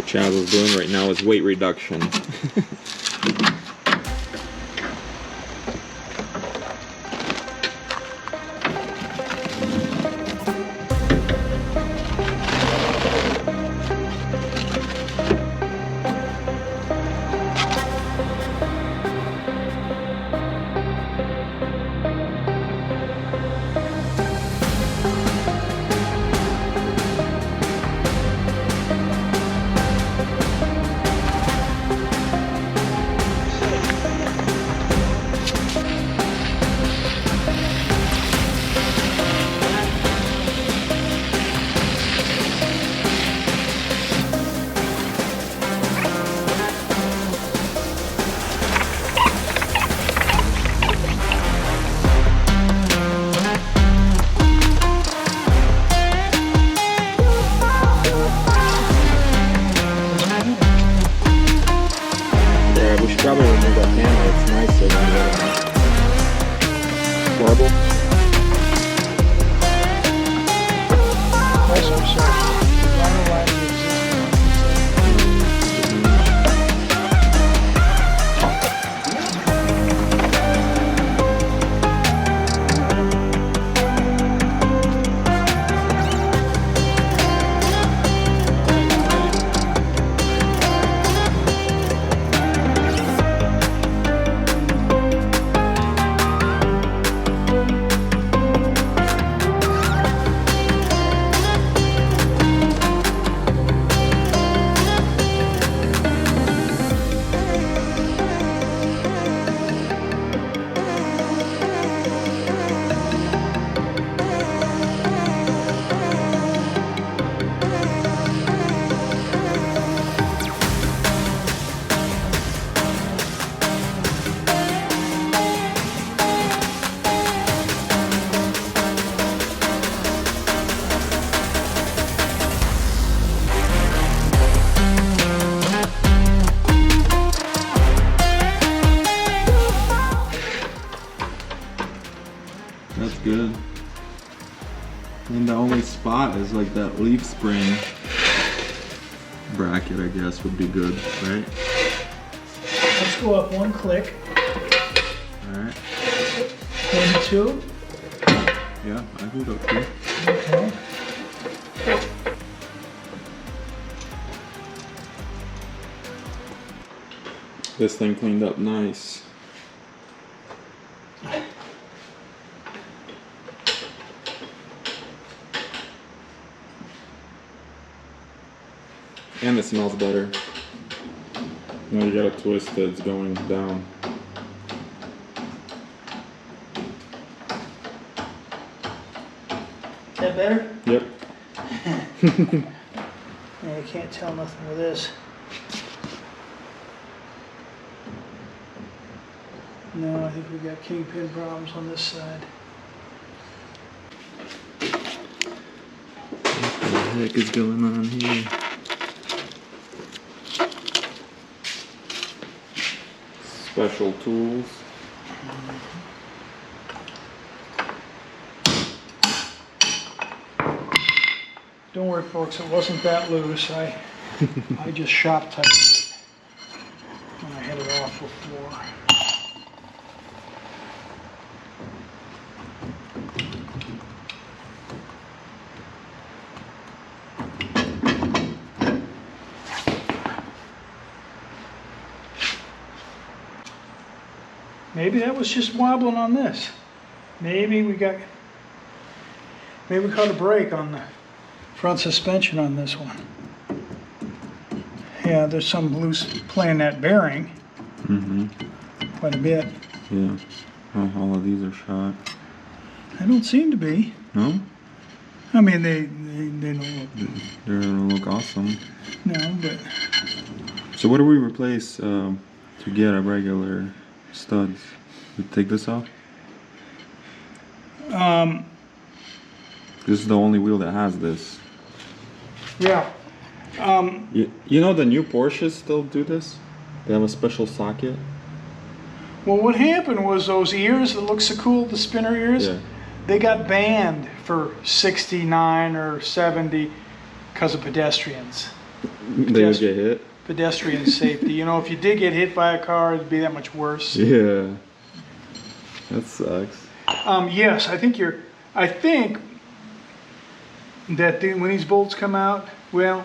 what Chaz is doing right now is weight reduction. Probably remove that panel, it's nicer than the marble. Nice one, sir. That's good. And the only spot is like that leaf spring bracket, I guess, would be good, right? Let's go up one click. Alright. Maybe two. Yeah, I can go two. Okay. This thing cleaned up nice. And it smells better. Now you gotta twist it, it's going down. Is that better? Yep. Yeah, you can't tell nothing with this. No, I think we got kingpin problems on this side. What the heck is going on here? Special tools. Don't worry, folks, it wasn't that loose. I just shop tightened it when I had it off before. Maybe that was just wobbling on this. Maybe we caught a break on the front suspension on this one. Yeah, there's some loose playing that bearing. Mm-hmm. Quite a bit. Yeah. Oh, all of these are shot. I don't seem to be. No? I mean, they don't They look awesome. no, but So what do we replace to get a regular studs? We take this off? This is the only wheel that has this. yeah. You know the new Porsches still do this? They have a special socket. Well, what happened was those ears that look so cool, the spinner ears, Yeah. they got banned for 69 or 70 because of pedestrians. They would get hit. pedestrian safety. You know, if you did get hit by a car, it'd be that much worse. Yeah. That sucks. Yes, I think that when these bolts come out, well,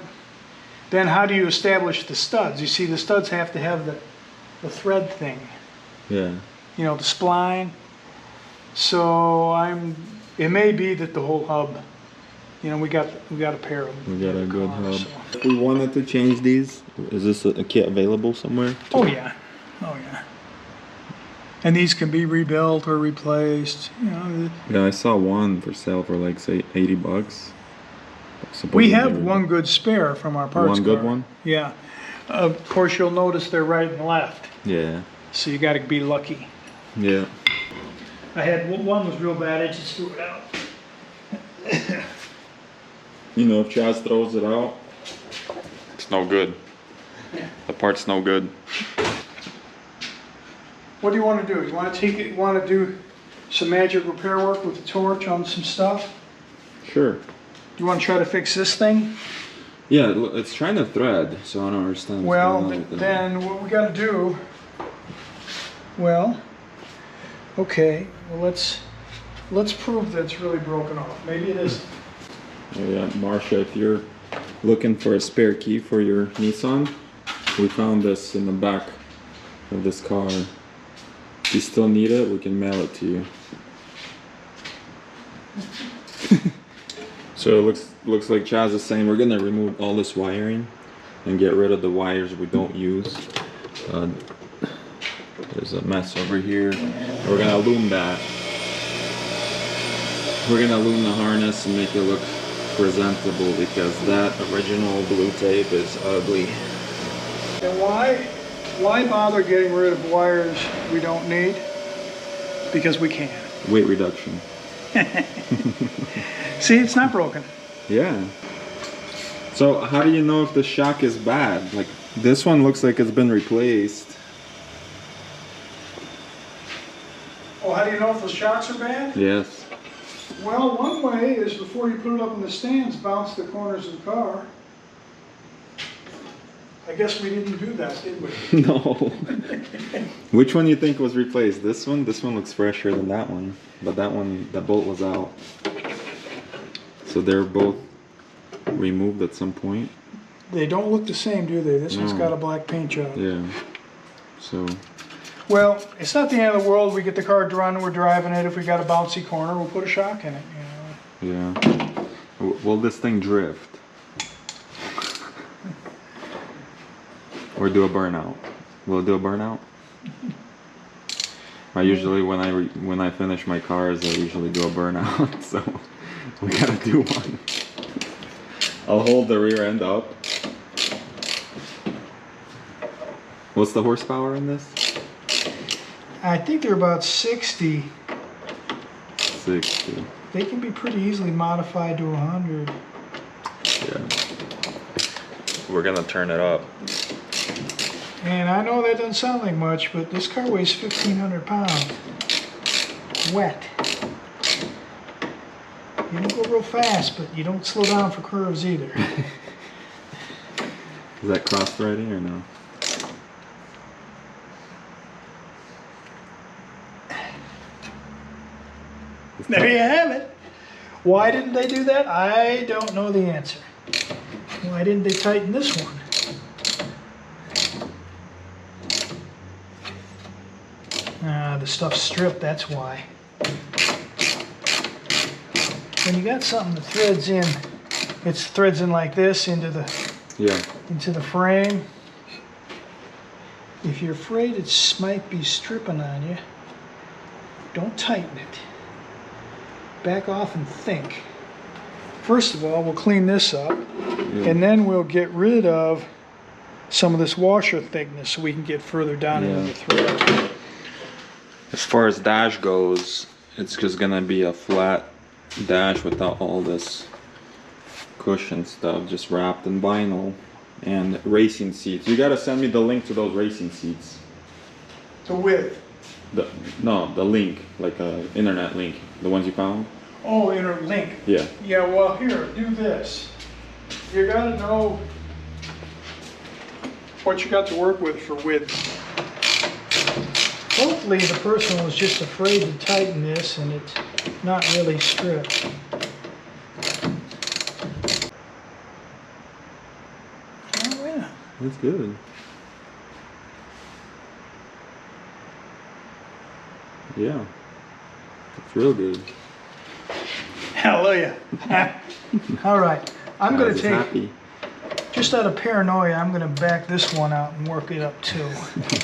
then how do you establish the studs? You see, the studs have to have the thread thing. Yeah. You know, the spline. So it may be that the whole hub, you know, we got a pair of them. We got a good hub. So. If we wanted to change these, is this a kit available somewhere? Oh yeah, oh yeah. And these can be rebuilt or replaced. You know. Yeah, I saw one for sale for like say $80. We have one good spare from our parts One good car. one? Yeah. Of course, you'll notice they're right and left. Yeah. So you got to be lucky. Yeah. I had one was real bad. I just threw it out. You know, if Chaz throws it out, it's no good. The part's no good. What do you want to do? You want to take it? You want to do some magic repair work with the torch on some stuff? Sure. You want to try to fix this thing? Yeah, it's trying to thread, so I don't understand. Well, then what we got to do? Well, okay. Well, let's prove that it's really broken off. Maybe it isn't. Oh yeah, Marsha, if you're looking for a spare key for your Nissan, we found this in the back of this car. If you still need it, we can mail it to you. So it looks like Chaz is saying we're gonna remove all this wiring and get rid of the wires we don't use. There's a mess over here. We're gonna loom that. We're gonna loom the harness and make it look presentable because that original blue tape is ugly. And why bother getting rid of wires we don't need? Because we can. Weight reduction. See, it's not broken. Yeah. So how do you know if the shock is bad? Like this one looks like it's been replaced. Oh, how do you know if the shocks are bad? Yes. Well, one way is before you put it up in the stands, bounce the corners of the car. I guess we didn't do that, did we? No. Which one do you think was replaced? This one? This one looks fresher than that one. But that one, that bolt was out. So they're both removed at some point. They don't look the same, do they? This one's No. got a black paint job. Yeah. So. Well, it's not the end of the world. We get the car drawn and we're driving it. If we got a bouncy corner, we'll put a shock in it. You know. Yeah. Will this thing drift? Or do a burnout? Will it do a burnout? I usually when I finish my cars, I usually do a burnout. So we gotta do one. I'll hold the rear end up. What's the horsepower in this? I think they're about 60. 60. They can be pretty easily modified to 100. Yeah. We're gonna turn it up. And I know that doesn't sound like much, but this car weighs 1,500 pounds. Wet. You don't go real fast, but you don't slow down for curves either. Is that cross-threading or no? There you have it. Why didn't they do that? I don't know the answer. Why didn't they tighten this one? The stuff's stripped, that's why. When you got something that threads in, it threads in like this into the frame. If you're afraid it might be stripping on you, don't tighten it. Back off and think. First of all, we'll clean this up, and then we'll get rid of some of this washer thickness so we can get further down into the thread. As far as dash goes, it's just gonna be a flat dash without all this cushion stuff, just wrapped in vinyl. And racing seats. You gotta send me the link to those racing seats. The width. The link, like a internet link, the ones you found. Oh, interlink. Yeah. Yeah. Well, here, do this. You gotta know what you got to work with for width. Hopefully the person was just afraid to tighten this and it's not really stripped. Oh yeah. That's good. Yeah. It's real good. Hallelujah. All right. I'm going to take, happy. just out of paranoia, I'm going to back this one out and work it up too.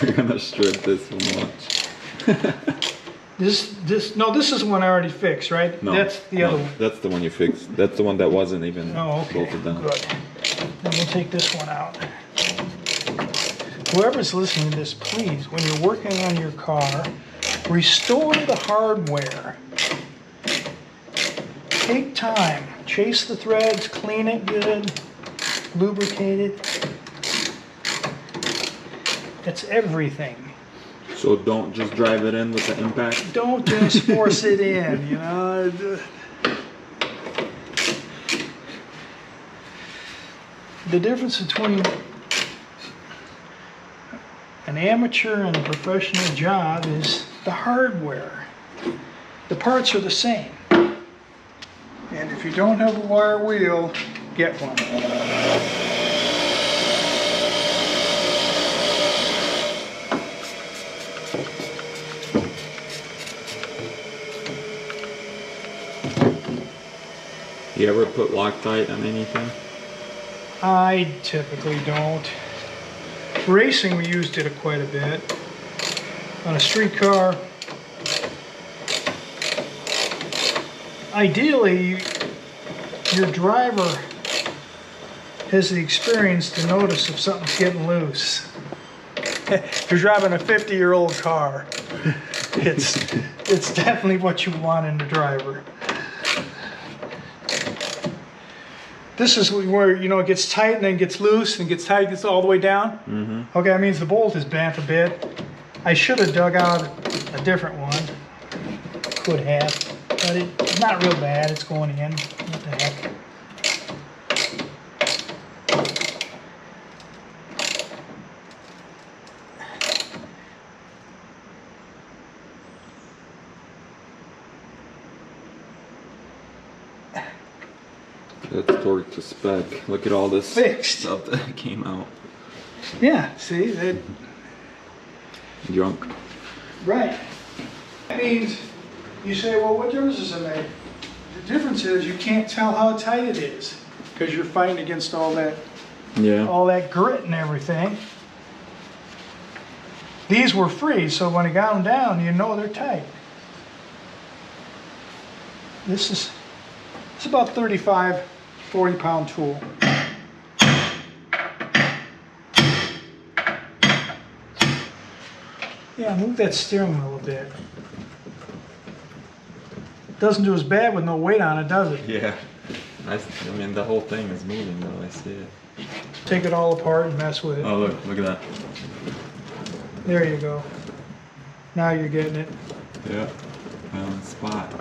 We're going to strip this one much. This is the one I already fixed, right? No, That's the other one. That's the one you fixed. That's the one that wasn't even bolted down. Good. Then we'll take this one out. Whoever's listening to this, please, when you're working on your car, restore the hardware. Take time. Chase the threads, clean it good, lubricate it. That's everything. So don't just drive it in with the impact? Don't just force it in, you know. The difference between an amateur and a professional job is the hardware. The parts are the same. And if you don't have a wire wheel, get one. You ever put Loctite on anything? I typically don't. Racing, we used it quite a bit. On a street car, ideally, your driver has the experience to notice if something's getting loose. If you're driving a 50-year-old car, it's definitely what you want in the driver. This is where, you know, it gets tight and then gets loose and gets tight, gets all the way down. Mm-hmm. Okay, that means the bolt is bent a bit. I should have dug out a different one. Could have, but it's not real bad. It's going in. What the heck? That's torque to spec. Look at all this Fixed. stuff that came out. Yeah, see? That, Junk. right. That means, you say, well, what difference does it make? The difference is you can't tell how tight it is because you're fighting against all that grit and everything. These were free, so when I got them down, you know they're tight. It's about 35, 40-pound tool. Yeah, move that steering wheel a bit. Doesn't do as bad with no weight on it, does it? Yeah. I mean, the whole thing is moving though, I see it. Take it all apart and mess with it. Oh, look at that. There you go. Now you're getting it. Yeah. Found the spot.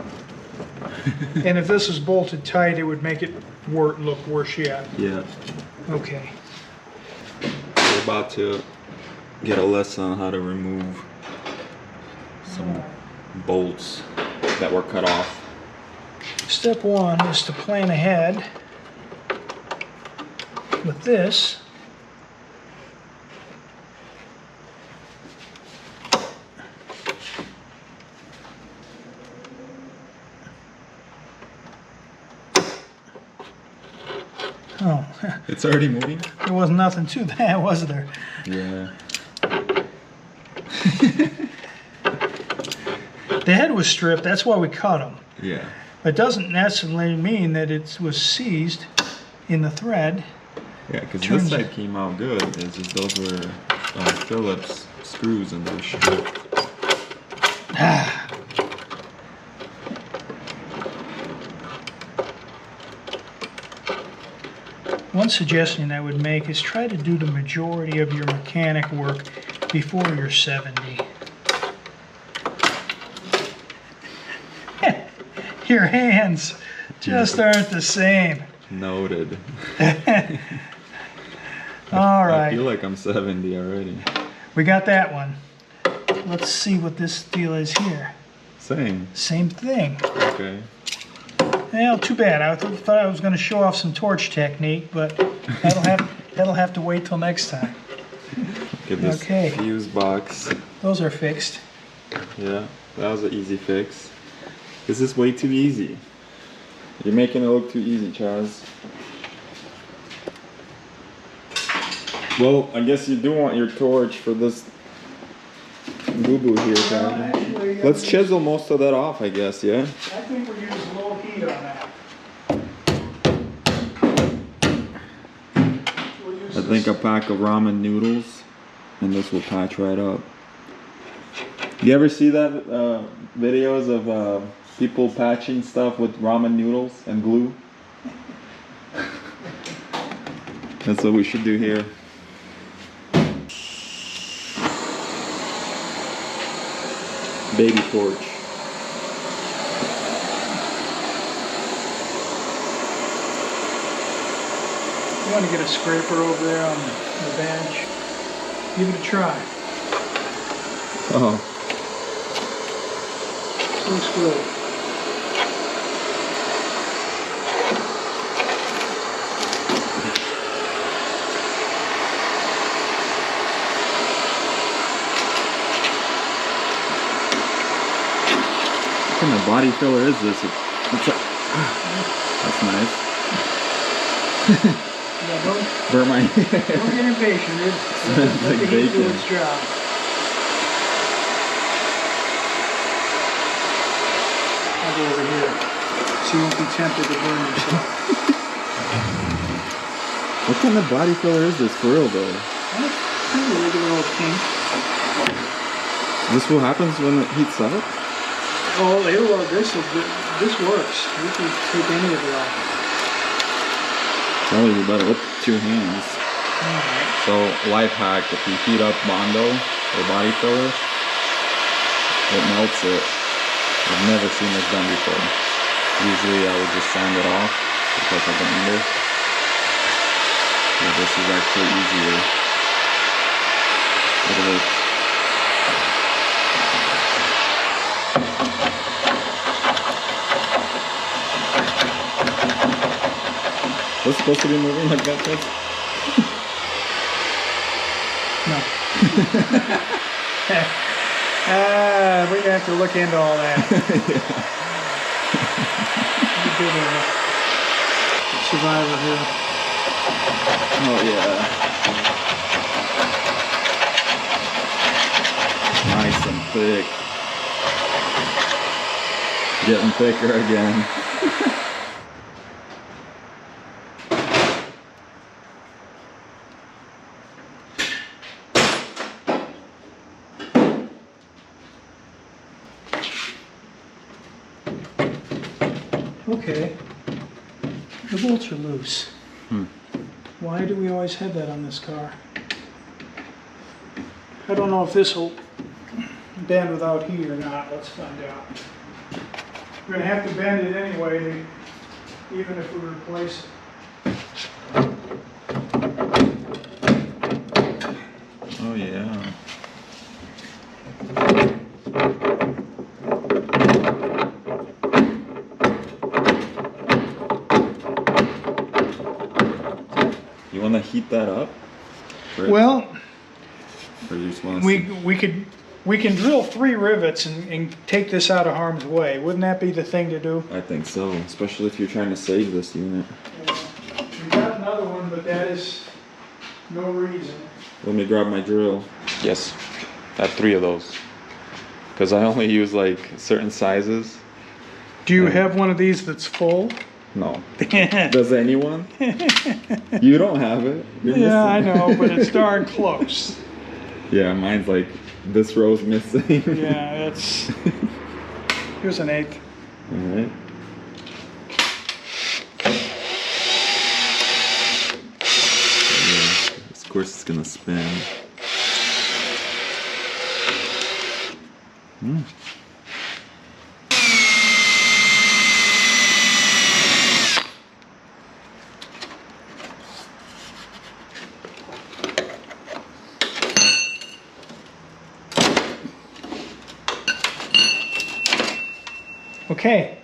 And if this is bolted tight, it would make it look worse yet. Yeah. Okay. We're about to get a lesson on how to remove some bolts that were cut off. Step one is to plan ahead with this. Oh, It's already moving? there was nothing to that, was there? Yeah. The head was stripped, that's why we cut them. Yeah. It doesn't necessarily mean that it was seized in the thread. Yeah, because this side came out good. It's just those were Phillips screws in there. One suggestion I would make is try to do the majority of your mechanic work before you're 70. Your hands just aren't the same. Noted. All right. I feel like I'm 70 already. We got that one. Let's see what this deal is here. Same. Same thing. Okay. Well, too bad. I thought I was going to show off some torch technique, but that'll have to wait till next time. Get this fuse box. Those are fixed. Yeah, that was an easy fix. This is way too easy. You're making it look too easy, Chaz. Well, I guess you do want your torch for this boo-boo here, Chaz. Actually, Let's chisel most of that off, I guess, yeah? I think we'll use low heat on that. I think a pack of ramen noodles, and this will patch right up. You ever see that videos of people patching stuff with ramen noodles and glue? That's what we should do here. Baby torch. You want to get a scraper over there on the bench. Give it a try. Oh. Looks good. What kind of body filler is this? That's nice. Yeah, Burn my don't get impatient. Let like the heat bacon. do its job. I'll go over here so you won't be tempted to burn yourself. What kind of body filler is this for real though? That's kind of a regular old kink. This what happens when it heats up? Oh, this works. You can take any of it off. Probably better with 2 hands. Alright. So life hack, if you heat up Bondo or body filler, it melts it. I've never seen this done before. Usually I would just sand it off because of the ender. But this is actually easier. It works. Was it supposed to be moving like that, Chris? No. We're gonna have to look into all that. Survivor here. Oh yeah. Nice and thick. Getting thicker again. Okay, the bolts are loose. Why do we always have that on this car? I don't know if this will bend without heat or not. Let's find out. We're going to have to bend it anyway, even if we replace it. Oh yeah. You want to heat that up? Well, or you just want to we can drill 3 rivets and take this out of harm's way. Wouldn't that be the thing to do? I think so, especially if you're trying to save this unit. We got another one, but that is no reason. Let me grab my drill. Yes, I have 3 of those. Because I only use like certain sizes. Do you have one of these that's full? No. Does anyone? You don't have it. You're missing. I know, but it's darn close. Yeah, mine's like this row's missing. Yeah, it's. Here's an 1/8. Alright. Yeah, of course it's gonna spin. Okay.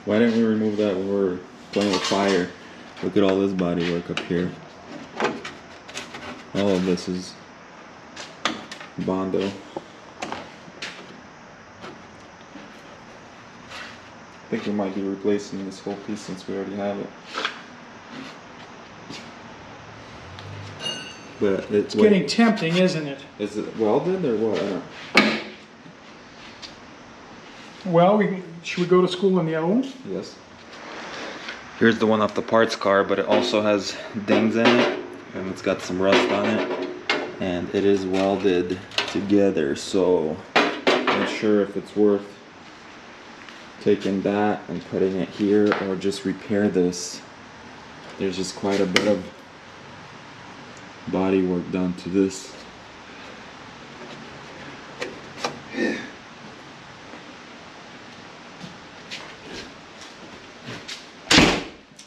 Why didn't we remove that when we were playing with fire? Look at all this body work up here. All of this is Bondo. I think we might be replacing this whole piece since we already have it. But It's getting tempting, isn't it? Is it welded or what? I don't. Well, should we go to school in the other one? Yes. Here's the one off the parts car, but it also has dings in it, and it's got some rust on it, and it is welded together, so I'm not sure if it's worth taking that and putting it here or just repair this. There's just quite a bit of body work done to this.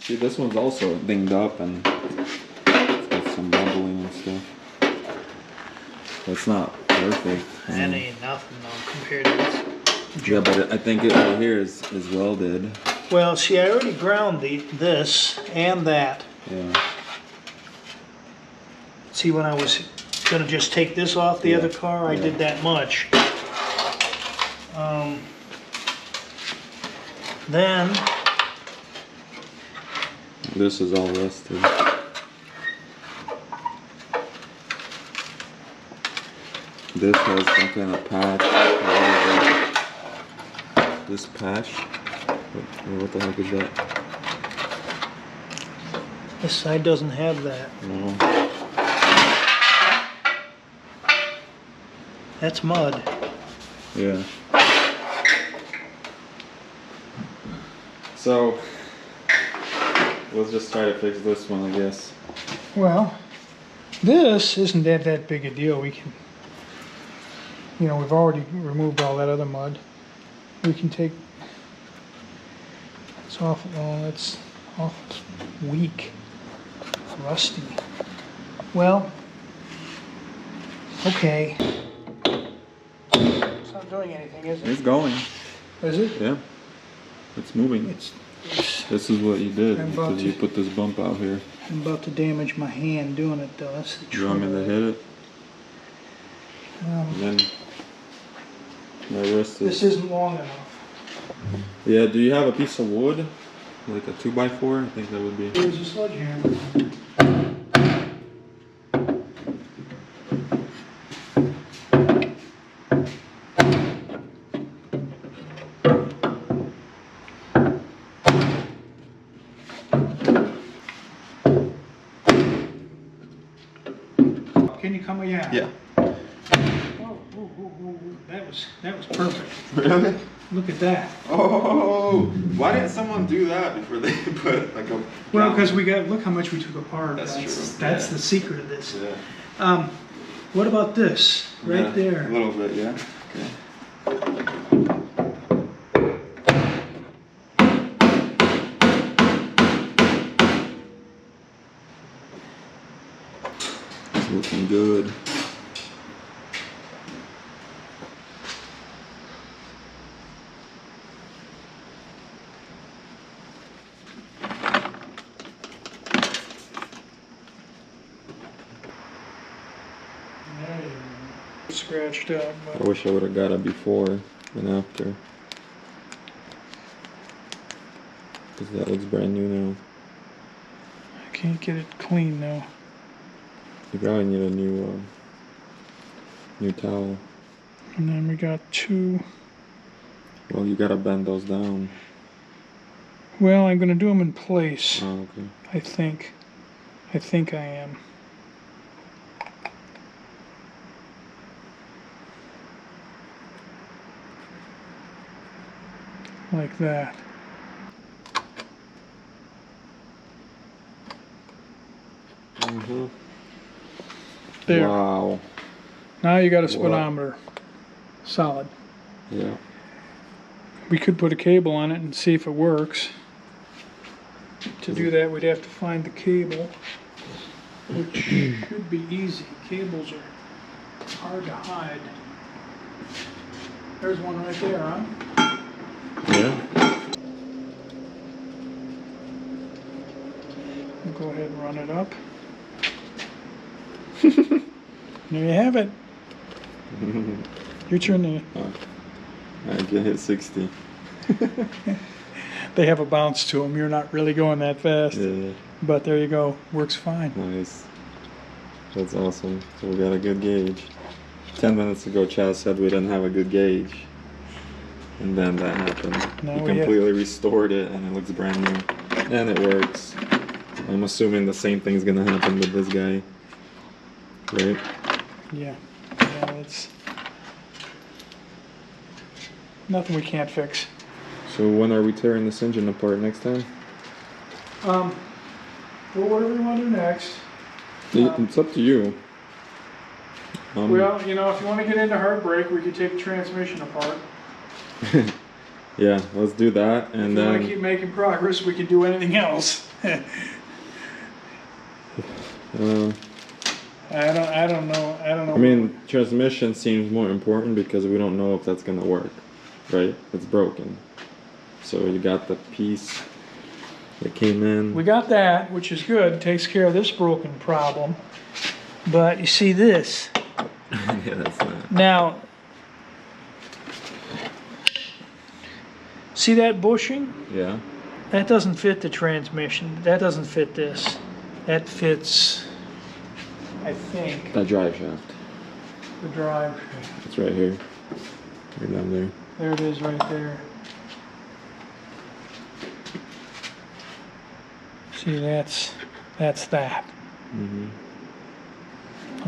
See, this one's also dinged up and it's got some bubbling and stuff. It's not perfect. That ain't nothing though compared to this. Yeah, but I think it right here is welded. Well, see, I already ground this and that. Yeah. See, when I was gonna just take this off the other car, I did that much. Then this is all rusted. This has some kind of patch. This patch. What the heck is that? this side doesn't have that. No. That's mud. Yeah. So let's just try to fix this one, I guess. Well, this isn't that big a deal. We can, you know, we've already removed all that other mud. We can take, it's awful, oh, that's awful weak, rusty. Well, okay. It's not doing anything, is it? It's going. Is it? Yeah. It's moving. It's This is what you did I'm about because you to- put this bump out here. I'm about to damage my hand doing it though. That's the Do you want me to hit it? And then my wrist This is. isn't long enough. Yeah. Do you have a piece of wood, like a 2x4? I think that would be. Here's a sledgehammer. Can you come? Yeah. Yeah. Oh, that was perfect. Really? Look at that. Oh, why didn't someone do that before they put like a? Well, because we got, look how much we took apart. That's true. That's Yeah. the secret of this. Yeah. What about this? Right Yeah, there. A little bit, yeah. Okay. It's looking good. Scratched up, I but wish I would have got it before and after. Because that looks brand new now. I can't get it clean though. You probably need a new towel. And then we got two. Well, you gotta bend those down. Well, I'm gonna do them in place. Oh, okay. I think. I think I am. Like that. Mm-hmm. There. Wow. Now you got a Wow. speedometer. Solid. Yeah. We could put a cable on it and see if it works. To do that, we'd have to find the cable, which should be easy. Cables are hard to hide. There's one right there, huh? Yeah. Go ahead and run it up. There you have it. Your turn to... I can hit 60. They have a bounce to them. You're not really going that fast. Yeah. But there you go. Works fine. Nice. That's awesome. So we got a good gauge. 10 minutes ago, Chaz said we didn't have a good gauge. And then that happened. Now We we have- completely restored it and it looks brand new. And it works. I'm assuming the same thing's gonna happen with this guy. Right? Yeah. Yeah, it's nothing we can't fix. So when are we tearing this engine apart next time? Well, whatever you want to do next. It's up to you. Well, you know, if you want to get into heartbreak, we could take the transmission apart. Yeah, let's do that, and If you then want to keep making progress, we can do anything else. I don't know. I mean, transmission seems more important because we don't know if that's gonna work, right? It's broken. So you got the piece that came in. we got that, which is good. Takes care of this broken problem. But you see this Yeah, that's not. now. See that bushing? Yeah. That doesn't fit the transmission. That doesn't fit this. That fits, I think, That drive shaft. the drive. It's right here. Right down there. There it is right there. See, that's that. Mm-hmm.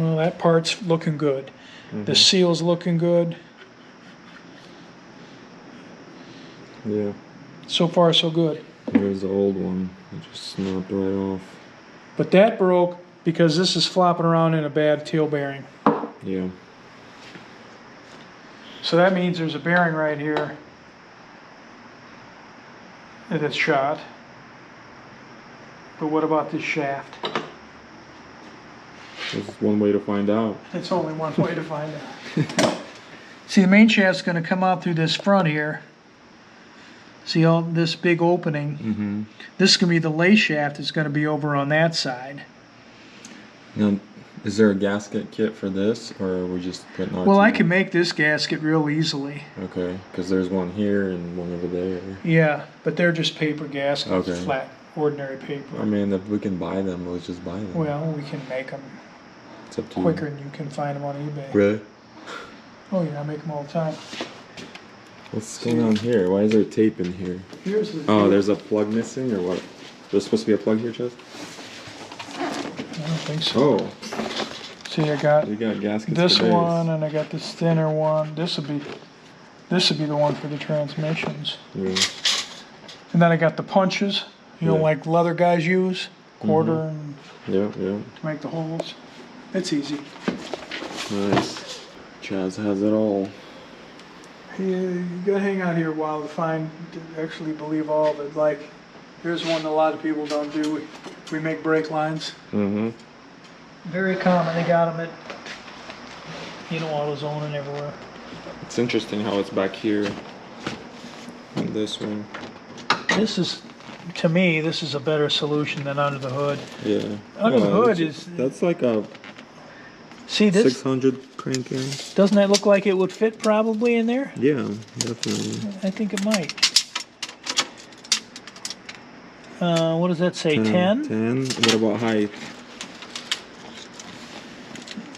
Oh, that part's looking good. Mm-hmm. The seal's looking good. Yeah. So far, so good. Here's the old one. It just snapped right off. But that broke because this is flopping around in a bad tail bearing. Yeah. So that means there's a bearing right here that's shot. But what about this shaft? There's one way to find out. It's only one way to find out. See, the main shaft's going to come out through this front here. See all this big opening? Mm-hmm. This is going to be the lay shaft that's going to be over on that side. Now, is there a gasket kit for this, or are we just putting RT? Well, I can make this gasket real easily. Okay, because there's one here and one over there. Yeah, but they're just paper gaskets, Okay. flat, ordinary paper. I mean, if we can buy them, let's just buy them. Well, we can make them It's up to quicker than you can find them on eBay. you. Really? Oh yeah, I make them all the time. What's going on here? Why is there tape in here? Here's the Oh, there's a plug missing, or what? There's supposed to be a plug here, Chess? I don't think so. Oh, See, I got you got gaskets this for days. one, and I got this thinner one. This would be the one for the transmissions. Yeah. And then I got the punches, you know, Yeah. like leather guys use, quarter and Yeah, yeah. to make the holes. It's easy. Nice. Chaz has it all. You gotta hang out here a while to actually believe all of it. Like, here's one that a lot of people don't do. We make brake lines. Mm-hmm. Very common. They got them at, you know, AutoZone and everywhere. It's interesting how it's back here. And this one. This is, to me, this is a better solution than under the hood. Yeah. Under the hood That's like a see this, 600 crank in. doesn't that look like it would fit probably in there? Yeah, definitely. I think it might. What does that say, 10? 10. What about height?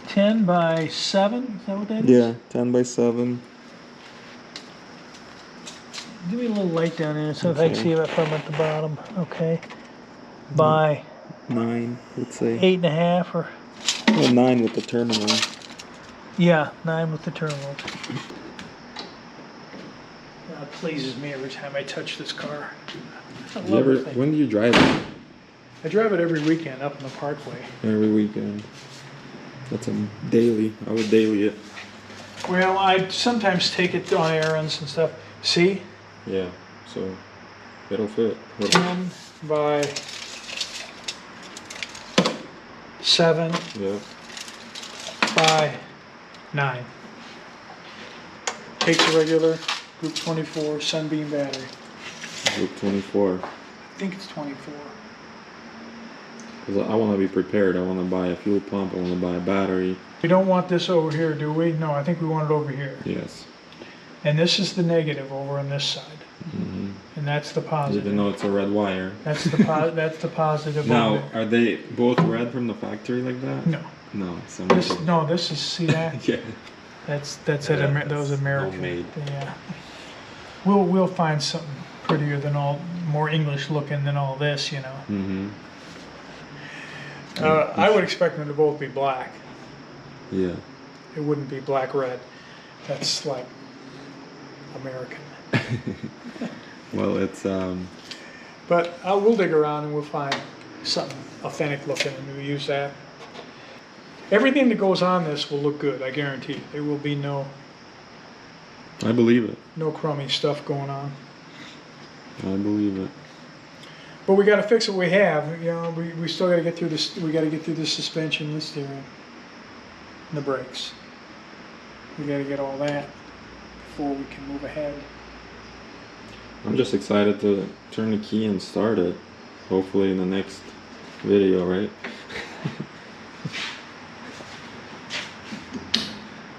10 by 7? Is that what that is? Yeah, 10 by 7. Give me a little light down there so if I can Okay. see if I'm at the bottom. Okay. By 9, let's say. 8.5 or... Well, 9 with the terminal. Yeah, 9 with the terminals. It pleases me every time I touch this car. I You love ever, the thing. when do you drive it? I drive it every weekend up in the Parkway. Every weekend. That's a daily. I would daily it. Well, I sometimes take it on errands and stuff. See? Yeah, so it'll fit. 10 by 7 Yeah. by 9. Takes a regular Group 24 Sunbeam battery. Group 24. I think it's 24. Because I want to be prepared. I want to buy a fuel pump. I want to buy a battery. We don't want this over here, do we? No, I think we want it over here. Yes. And this is the negative over on this side. Mm-hmm. And that's the positive. Even though it's a red wire. That's the that's the positive. Now, are they both red from the factory like that? No. No. This is, see that? Yeah. That's Yeah, those American. homemade. Yeah. We'll find something prettier than more English looking than all this, you know. Mm-hmm. I would expect them to both be black. Yeah. It wouldn't be black red. That's like American. Well, it's But we'll dig around and we'll find something authentic looking, and we'll use that. Everything that goes on this will look good, I guarantee. There will be no I believe it. crummy stuff going on. I believe it. But we got to fix what we have. You know, we still got to get through this. We got to get through the suspension, the steering, and the brakes. We got to get all that before we can move ahead. I'm just excited to turn the key and start it. Hopefully in the next video, right?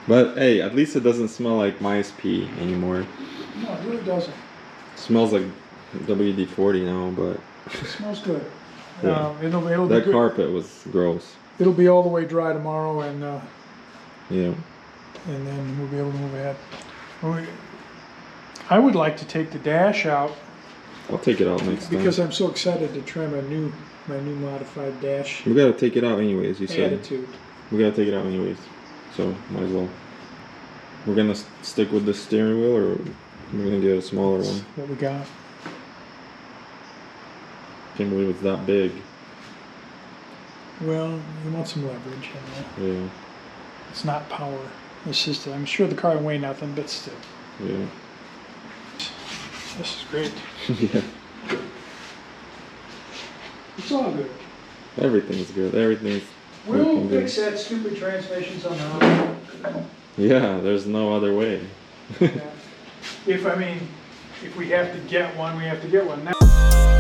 But hey, at least it doesn't smell like mice pee anymore. No, it really doesn't. It smells like WD-40 now, but It smells good. Yeah. It'll be that good. carpet was gross. It'll be all the way dry tomorrow, and Yeah. then we'll be able to move ahead. I would like to take the dash out I'll take it out next time. because I'm so excited to try my new modified dash We gotta take it out anyways, you said. attitude. We gotta take it out anyways. So, might as well. We're gonna stick with the steering wheel, or we're gonna get a smaller That's one. what we got. Can't believe it's that big. Well, you want some leverage. Yeah. It's not power assisted. I'm sure the car will weigh nothing, but still. Yeah. This is great. Yeah. It's all good. Everything's good. Everything's We'll working good. fix that stupid transmission somehow. Yeah, there's no other way. If we have to get one, we have to get one now.